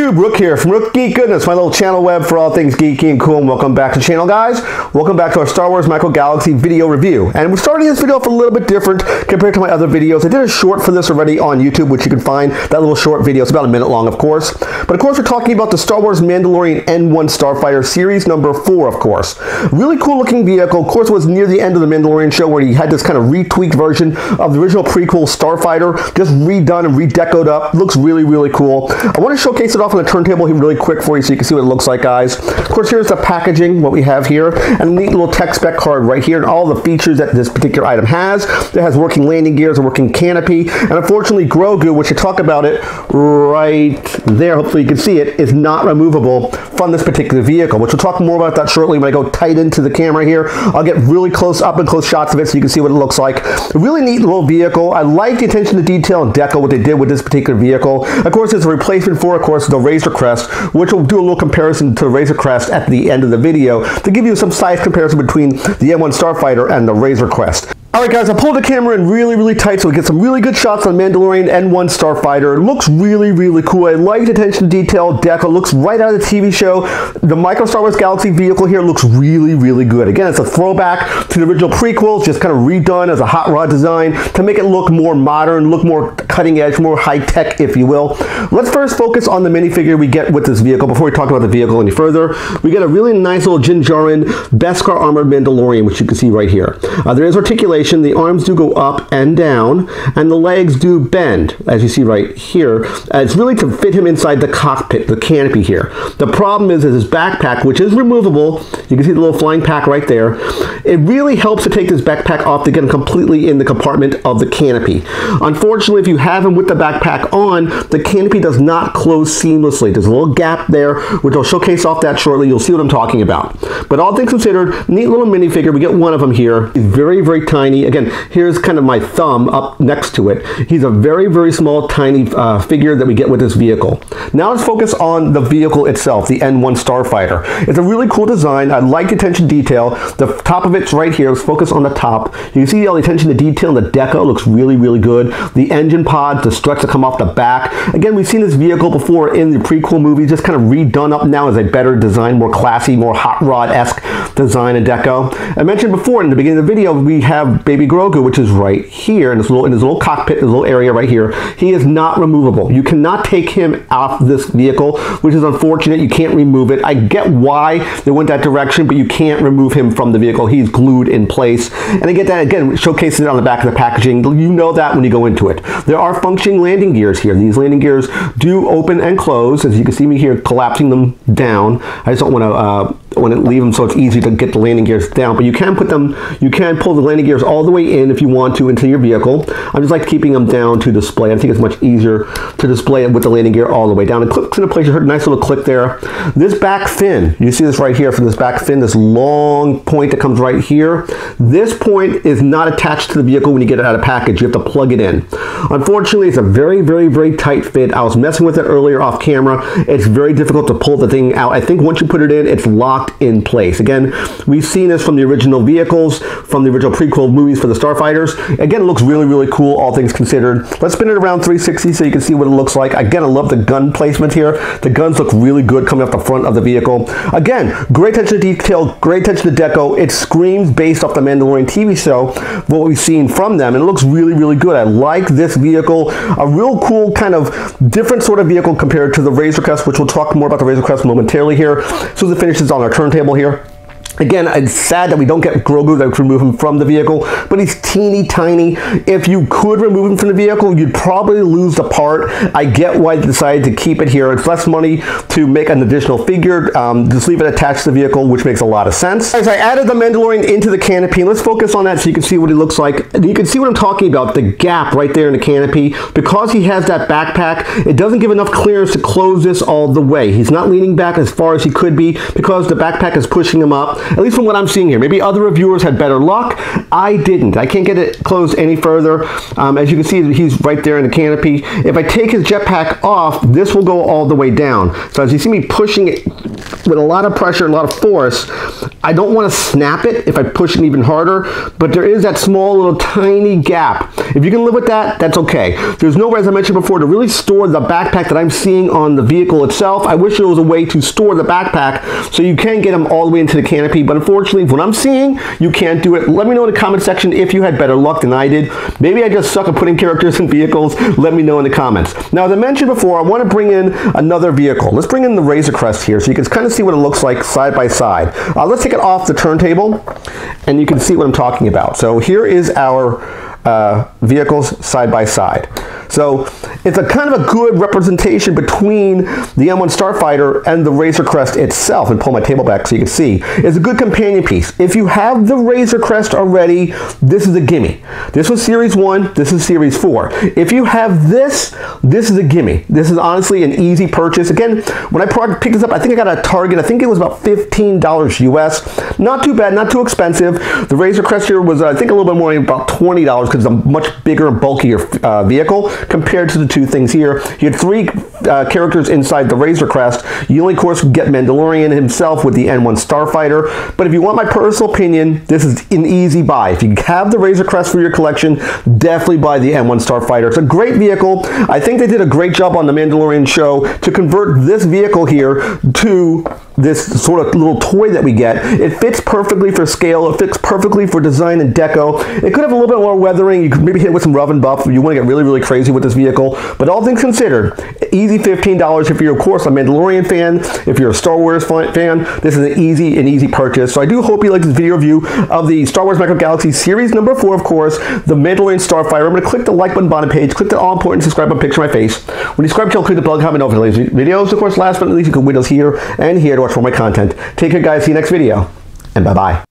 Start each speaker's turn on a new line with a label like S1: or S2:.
S1: YouTube, Rook here from Rook Geek Goodness, my little channel web for all things geeky and cool, and welcome back to the channel, guys. Welcome back to our Star Wars Micro Galaxy video review. And we're starting this video off a little bit different compared to my other videos. I did a short for this already on YouTube, which you can find, that little short video. It's about a minute long, of course. But of course, we're talking about the Star Wars Mandalorian N-1 Starfighter Series number 4, of course. Really cool looking vehicle. Of course, it was near the end of the Mandalorian show where he had this kind of retweaked version of the original prequel Starfighter, just redone and redecoed up. Looks really, really cool. I want to showcase it off on the turntable here really quick for you so you can see what it looks like, guys. Of course, here's the packaging, what we have here, and a neat little tech spec card right here, and all the features that this particular item has. It has working landing gears, a working canopy, and unfortunately Grogu, which I talk about it right there, hopefully you can see it, is not removable from this particular vehicle, which we'll talk more about that shortly when I go tight into the camera here. I'll get really close, up and close shots of it so you can see what it looks like. A really neat little vehicle. I like the attention to detail and deco, what they did with this particular vehicle. Of course, it's a replacement for, of course, the Razor Crest, which will do a little comparison to the Razor Crest at the end of the video to give you some size comparison between the N-1 Starfighter and the Razor Crest. Alright guys, I pulled the camera in really, really tight so we get some really good shots on Mandalorian N-1 Starfighter. It looks really, really cool. I like the attention to detail, deco. Looks right out of the TV show. The Micro Star Wars Galaxy vehicle here looks really, really good. Again, it's a throwback to the original prequels, just kind of redone as a hot rod design to make it look more modern, look more cutting edge, more high tech, if you will. Let's first focus on the minifigure we get with this vehicle before we talk about the vehicle any further. We get a really nice little Din Djarin Beskar armored Mandalorian, which you can see right here. There is articulation. The arms do go up and down, and the legs do bend, as you see right here. It's really to fit him inside the cockpit, the canopy here. The problem is his backpack, which is removable. You can see the little flying pack right there. It really helps to take this backpack off to get him completely in the compartment of the canopy. Unfortunately, if you have him with the backpack on, the canopy does not close seamlessly. There's a little gap there, which I'll showcase off that shortly. You'll see what I'm talking about. But all things considered, neat little minifigure. We get one of them here. He's very, very tiny. Again, here's kind of my thumb up next to it. He's a very, very small, tiny figure that we get with this vehicle. Now let's focus on the vehicle itself, the N-1 Starfighter. It's a really cool design. I like attention to detail. The top of it's right here. Let's focus on the top. You can see all the attention to detail, and the deco looks really, really good. The engine pods, the struts that come off the back. Again, we've seen this vehicle before in the prequel movie, just kind of redone up now as a better design, more classy, more hot rod-esque design and deco. I mentioned before in the beginning of the video, we have Baby Grogu, which is right here in his little cockpit, this little area right here. He is not removable. You cannot take him off this vehicle, which is unfortunate. You can't remove it. I get why they went that direction, but you can't remove him from the vehicle. He's glued in place. And I get that, again, showcasing it on the back of the packaging. You know that when you go into it. There are functioning landing gears here. These landing gears do open and close. As you can see me here collapsing them down. I just don't want to leave them so it's easy to get the landing gears down, but you can put them, you can pull the landing gears all the way in if you want to into your vehicle. I just like keeping them down to display. I think it's much easier to display it with the landing gear all the way down. It clicks into place. You heard a nice little click there. This back fin, you see this right here from this back fin, this long point that comes right here. This point is not attached to the vehicle when you get it out of package. You have to plug it in. Unfortunately, it's a very, very, very tight fit. I was messing with it earlier off camera. It's very difficult to pull the thing out. I think once you put it in, it's locked in place. Again, we've seen this from the original vehicles, from the original prequel movies for the Starfighters. Again, it looks really, really cool, all things considered. Let's spin it around 360 so you can see what it looks like. Again, I love the gun placement here. The guns look really good coming off the front of the vehicle. Again, great attention to detail, great attention to deco. It screams based off the Mandalorian TV show, what we've seen from them, and it looks really, really good. I like this vehicle. A real cool kind of different sort of vehicle compared to the Razor Crest, which we'll talk more about the Razor Crest momentarily here. So the finishes on our turntable here. Again, it's sad that we don't get Grogu that would remove him from the vehicle, but he's teeny tiny. If you could remove him from the vehicle, you'd probably lose the part. I get why they decided to keep it here. It's less money to make an additional figure. Just leave it attached to the vehicle, which makes a lot of sense. As I added the Mandalorian into the canopy, let's focus on that so you can see what he looks like. And you can see what I'm talking about, the gap right there in the canopy. Because he has that backpack, it doesn't give enough clearance to close this all the way. He's not leaning back as far as he could be because the backpack is pushing him up. at least from what I'm seeing here. Maybe other reviewers had better luck. I didn't. I can't get it closed any further. As you can see, he's right there in the canopy. If I take his jetpack off, this will go all the way down. So as you see me pushing it with a lot of pressure, a lot of force, I don't want to snap it if I push it even harder, but there is that small little tiny gap. If you can live with that, that's okay. There's no way, as I mentioned before, to really store the backpack that I'm seeing on the vehicle itself. I wish there was a way to store the backpack so you can get them all the way into the canopy, but unfortunately, what I'm seeing, you can't do it. Let me know in the comment section if you had better luck than I did. Maybe I just suck at putting characters in vehicles. Let me know in the comments. Now, as I mentioned before, I want to bring in another vehicle. Let's bring in the Razor Crest here so you can kind of see what it looks like side by side. Let's take it off the turntable and you can see what I'm talking about. So here is our vehicles side by side. So it's a kind of a good representation between the N-1 Starfighter and the Razor Crest itself. And pull my table back so you can see. It's a good companion piece. If you have the Razor Crest already, this is a gimme. This was Series 1, this is Series 4. If you have this, this is a gimme. This is honestly an easy purchase. Again, when I picked this up, I think I got a Target. I think it was about $15 US. Not too bad, not too expensive. The Razor Crest here was, I think, a little bit more, about $20 because it's a much bigger and bulkier vehicle compared to the two things here. You had 3 characters inside the Razor Crest. You only, of course, get Mandalorian himself with the N-1 Starfighter. But if you want my personal opinion, this is an easy buy. If you have the Razor Crest for your collection, definitely buy the N-1 Starfighter. It's a great vehicle. I think they did a great job on the Mandalorian show to convert this vehicle here to this sort of little toy that we get. It fits perfectly for scale. It fits perfectly for design and deco. It could have a little bit more weathering. You could maybe hit it with some rough and buff if you want to get really, really crazy with this vehicle. But all things considered, easy $15 if you're, of course, a Mandalorian fan. If you're a Star Wars fan, this is an easy purchase. So I do hope you like this video review of the Star Wars Micro Galaxy Series number 4, of course, the Mandalorian Starfighter. I'm going to click the like button bottom page, click the all-important subscribe button picture of my face. When you subscribe to the channel, click the bell, comment over the latest videos. Of course, last but not least, you can windows here and here to watch more of my content. Take care, guys. See you next video, and bye-bye.